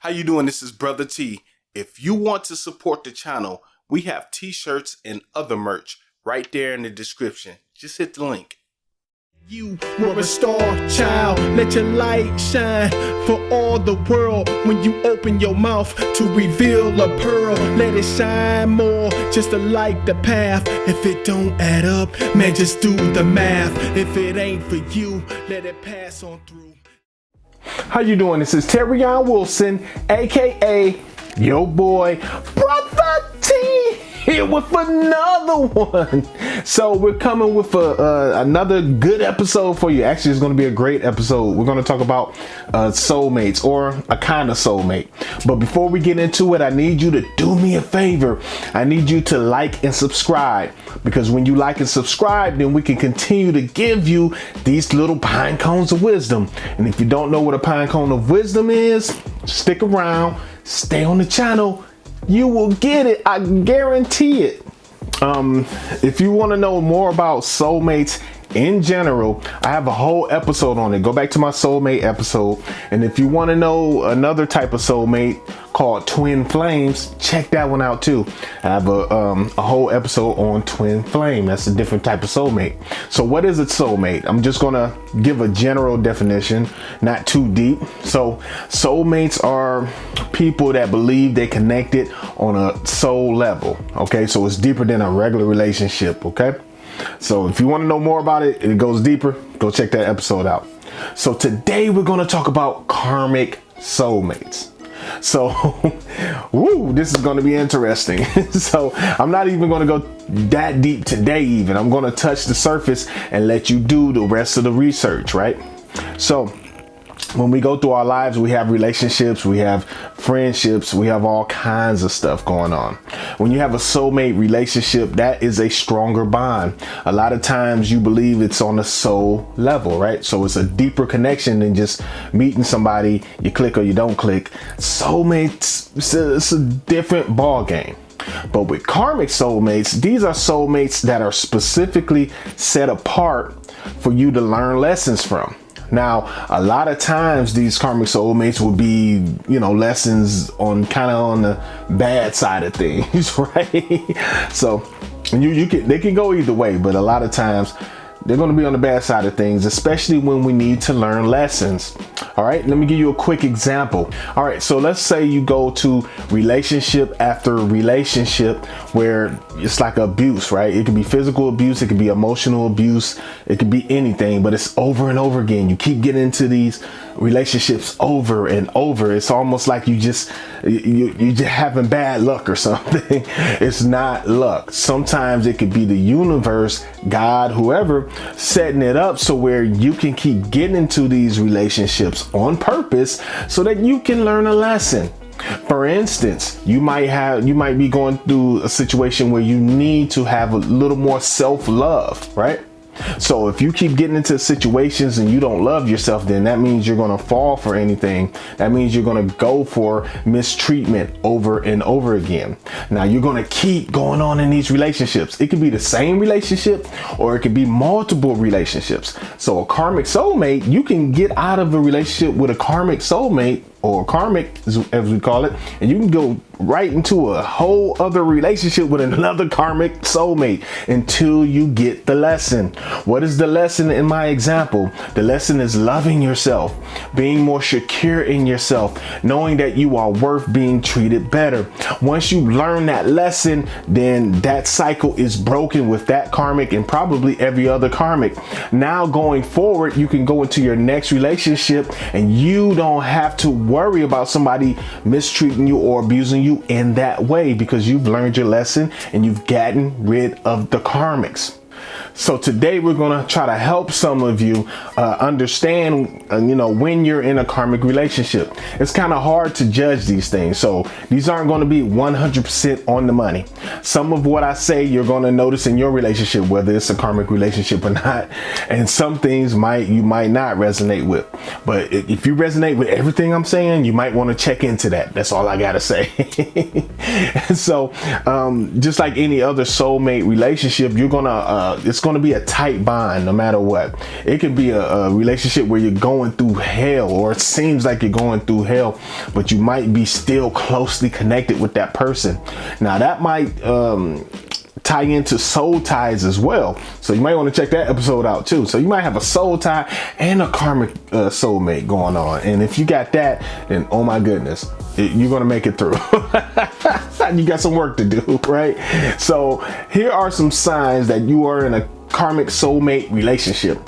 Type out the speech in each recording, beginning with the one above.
How you doing? This is Brotha T. If you want to support the channel, we have t-shirts and other merch right there in the description. Just hit the link. You were a star child, let your light shine for all the world. When you open your mouth to reveal a pearl, let it shine more, just to light the path. If it don't add up, man, just do the math. If it ain't for you, let it pass on through. How you doing? This is Terrion Wilson, aka your boy Brotha T, here with another one. So we're coming with another good episode for you. Actually, it's going to be a great episode. We're going to talk about soulmates, or a kind of soulmate. But before we get into it, I need you to do me a favor. I need you to like and subscribe, because when you like and subscribe, then we can continue to give you these little pine cones of wisdom. And if you don't know what a pine cone of wisdom is, stick around, stay on the channel. You will get it. I guarantee it. If you want to know more about soulmates in general, I have a whole episode on it. Go back to my soulmate episode. And if you want to know another type of soulmate called twin flames, check that one out too. I have a whole episode on twin flame. That's a different type of soulmate. So what is a soulmate? I'm just gonna give a general definition, not too deep. So soulmates are people that believe they connected on a soul level. Okay, so it's deeper than a regular relationship. Okay, so if you want to know more about it, it goes deeper, go check that episode out. So today we're going to talk about karmic soulmates. So woo, this is going to be interesting. So I'm not even going to go that deep today. Even I'm going to touch the surface and let you do the rest of the research, right? So when we go through our lives, we have relationships, we have friendships, we have all kinds of stuff going on. When you have a soulmate relationship, that is a stronger bond. A lot of times you believe it's on a soul level, right? So it's a deeper connection than just meeting somebody, you click or you don't click. Soulmates, it's a different ball game. But with karmic soulmates, these are soulmates that are specifically set apart for you to learn lessons from. Now, a lot of times these karmic soulmates will be, lessons on kind of on the bad side of things, right? So they can go either way, but a lot of times they're going to be on the bad side of things, especially when we need to learn lessons. All right, let me give you a quick example. All right, so let's say you go to relationship after relationship where it's like abuse, right? It could be physical abuse, it could be emotional abuse, it could be anything, but it's over and over again. You keep getting into these relationships over and over. It's almost like you just having bad luck or something. It's not luck. Sometimes it could be the universe, God, whoever, setting it up so where you can keep getting into these relationships on purpose so that you can learn a lesson. For instance, you might be going through a situation where you need to have a little more self-love, right? So if you keep getting into situations and you don't love yourself, then that means you're going to fall for anything. That means you're going to go for mistreatment over and over again. Now you're going to keep going on in these relationships. It could be the same relationship or it could be multiple relationships. So a karmic soulmate, you can get out of a relationship with a karmic soulmate, or karmic as we call it, and you can go right into a whole other relationship with another karmic soulmate until you get the lesson. What is the lesson in my example? The lesson is loving yourself, being more secure in yourself, knowing that you are worth being treated better. Once you learn that lesson, then that cycle is broken with that karmic and probably every other karmic. Now going forward, you can go into your next relationship and you don't have to worry about somebody mistreating you or abusing you in that way, because you've learned your lesson and you've gotten rid of the karmics. So today we're going to try to help some of you understand, when you're in a karmic relationship. It's kind of hard to judge these things. So these aren't going to be 100% on the money. Some of what I say you're going to notice in your relationship, whether it's a karmic relationship or not. And some things you might not resonate with. But if you resonate with everything I'm saying, you might want to check into that. That's all I got to say. So just like any other soulmate relationship, it's going to be a tight bond no matter what. It could be a relationship where you're going through hell, or it seems like you're going through hell, but you might be still closely connected with that person. Now that might tie into soul ties as well. So you might want to check that episode out too. So you might have a soul tie and a karmic soulmate going on. And if you got that, then oh my goodness, you're going to make it through. You got some work to do, right? So here are some signs that you are in a karmic soulmate relationship.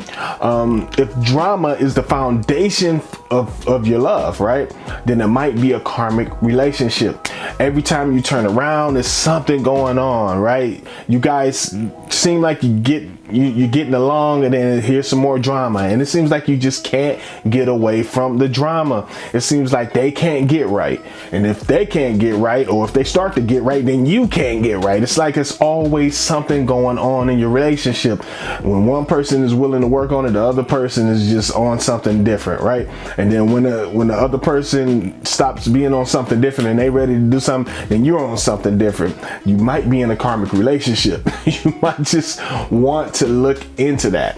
If drama is the foundation of your love, right, then it might be a karmic relationship. Every time you turn around, there's something going on, right? You guys seem like you're getting along, and then here's some more drama, and it seems like you just can't get away from the drama. It seems like they can't get right, and if they can't get right, or if they start to get right, then you can't get right. It's like it's always something going on in your relationship. When one person is willing to work on it, the other person is just on something different, right? And then when the other person stops being on something different and they ready to do something, then you're on something different. You might be in a karmic relationship. You might just want to look into that.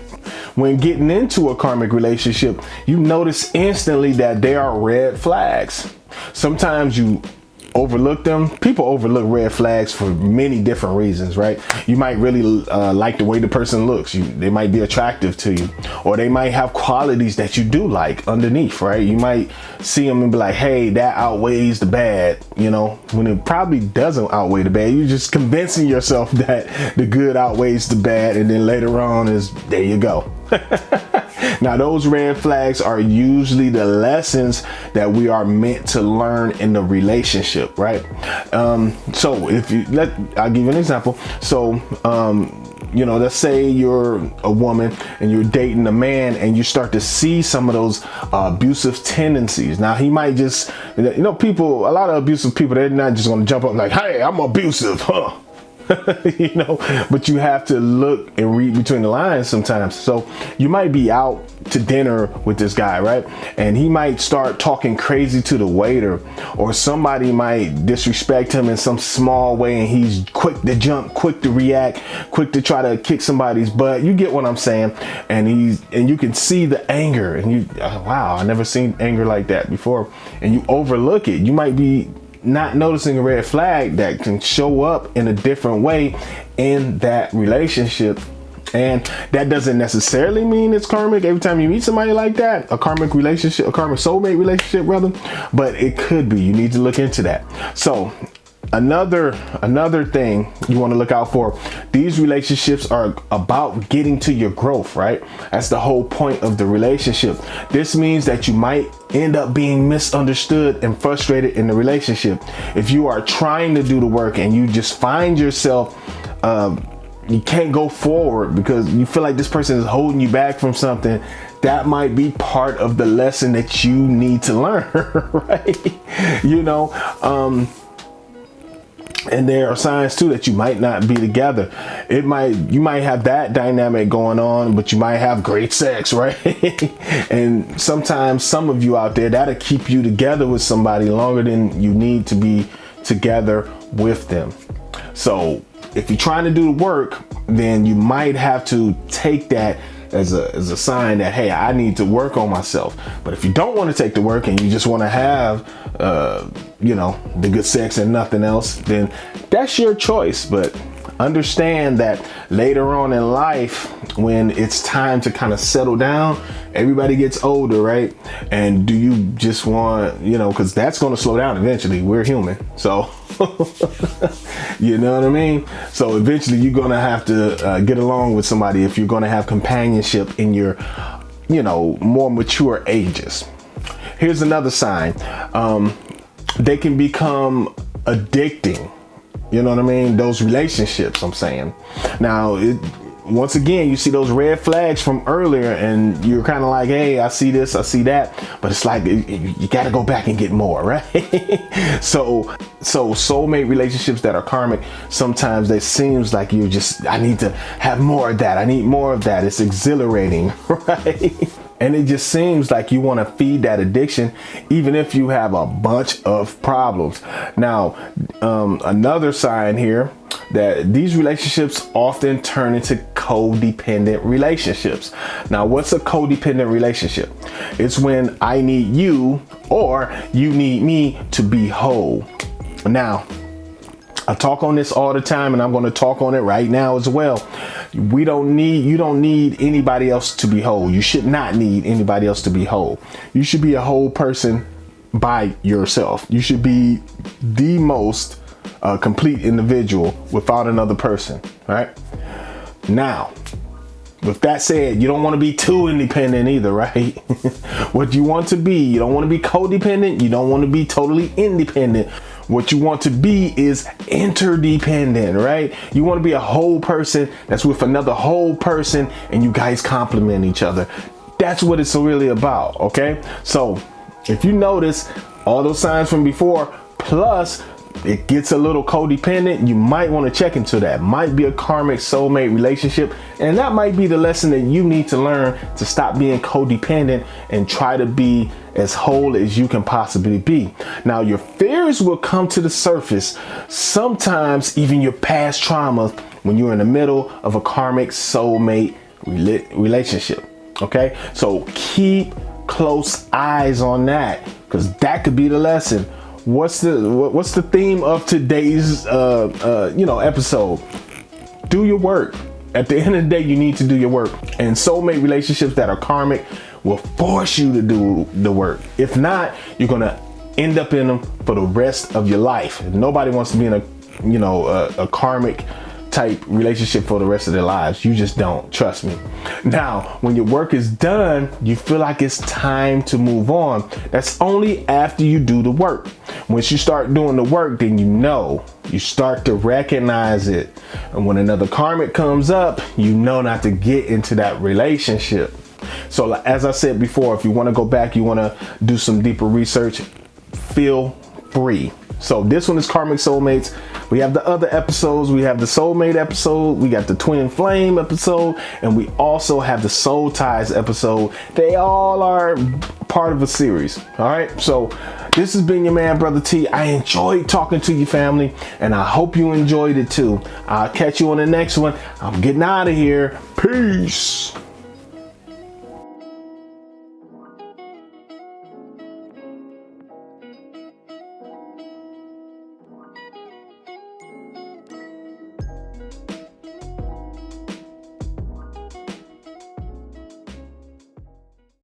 When getting into a karmic relationship, you notice instantly that there are red flags. Sometimes you overlook them. People overlook red flags for many different reasons, right? You might really like the way the person looks. They might be attractive to you, or they might have qualities that you do like underneath, right? You might see them and be like, hey, that outweighs the bad, you know, when it probably doesn't outweigh the bad. You're just convincing yourself that the good outweighs the bad, and then later on is, there you go. Now, those red flags are usually the lessons that we are meant to learn in the relationship, right? So I'll give you an example. So, you know, let's say you're a woman and you're dating a man and you start to see some of those abusive tendencies. Now, he might just, you know, a lot of abusive people, they're not just going to jump up like, hey, I'm abusive, huh? You know, but you have to look and read between the lines sometimes. So you might be out to dinner with this guy, right? And he might start talking crazy to the waiter, or somebody might disrespect him in some small way, and he's quick to jump, quick to react, quick to try to kick somebody's butt. You get what I'm saying? And you can see the anger, and wow, I never seen anger like that before. And you overlook it. You might be not noticing a red flag that can show up in a different way in that relationship. And that doesn't necessarily mean it's karmic every time you meet somebody like that, a karmic relationship, a karmic soulmate relationship rather, but it could be. You need to look into that. So another thing you want to look out for, these relationships are about getting to your growth, right? That's the whole point of the relationship. This means that you might end up being misunderstood and frustrated in the relationship. If you are trying to do the work and you just find yourself you can't go forward because you feel like this person is holding you back from something, that might be part of the lesson that you need to learn, right? You know, and there are signs too that you might not be together. You might have that dynamic going on, but you might have great sex, right? And sometimes some of you out there, that'll keep you together with somebody longer than you need to be together with them. So if you're trying to do the work, then you might have to take that as a sign that, hey, I need to work on myself. But if you don't want to take the work and you just want to have, you know, the good sex and nothing else, then that's your choice. But understand that later on in life, when it's time to kind of settle down, everybody gets older, right? And do you just want, you know, because that's going to slow down eventually. We're human. So, you know what I mean? So eventually you're going to have to get along with somebody if you're going to have companionship in your, you know, more mature ages. Here's another sign. They can become addicting. You know what I mean? Those relationships, I'm saying. Now, once again, you see those red flags from earlier and you're kind of like, hey, I see this, I see that. But it's like, you got to go back and get more, right? So soulmate relationships that are karmic, sometimes it seems like I need to have more of that. I need more of that. It's exhilarating, right? And it just seems like you want to feed that addiction, even if you have a bunch of problems. Now, another sign here that these relationships often turn into codependent relationships. Now, what's a codependent relationship? It's when I need you or you need me to be whole. Now, I talk on this all the time, and I'm going to talk on it right now as well. You don't need anybody else to be whole. You should not need anybody else to be whole. You should be a whole person by yourself. You should be the most complete individual without another person, right? Now, with that said, you don't want to be too independent either, right? What you want to be, you don't want to be codependent. You don't want to be totally independent. What you want to be is interdependent, right? You want to be a whole person that's with another whole person and you guys complement each other. That's what it's really about, okay? So if you notice all those signs from before, plus it gets a little codependent, you might want to check into that. Might be a karmic soulmate relationship, and that might be the lesson that you need to learn to stop being codependent and try to be as whole as you can possibly be. Now, your fears will come to the surface, sometimes even your past traumas, when you're in the middle of a karmic soulmate relationship. Okay, so keep close eyes on that, because that could be the lesson. What's the theme of today's episode? Do your work. At the end of the day, you need to do your work. And soulmate relationships that are karmic will force you to do the work. If not, you're gonna end up in them for the rest of your life. Nobody wants to be in a karmic type relationship for the rest of their lives. You just don't. Trust me. Now, when your work is done, you feel like it's time to move on. That's only after you do the work. Once you start doing the work, then you start to recognize it. And when another karmic comes up, you know not to get into that relationship. So as I said before, if you want to go back, you want to do some deeper research, feel free. So this one is Karmic Soulmates. We have the other episodes. We have the soulmate episode. We got the twin flame episode. And we also have the soul ties episode. They all are part of a series. All right. So this has been your man, Brotha T. I enjoyed talking to you, family. And I hope you enjoyed it too. I'll catch you on the next one. I'm getting out of here. Peace.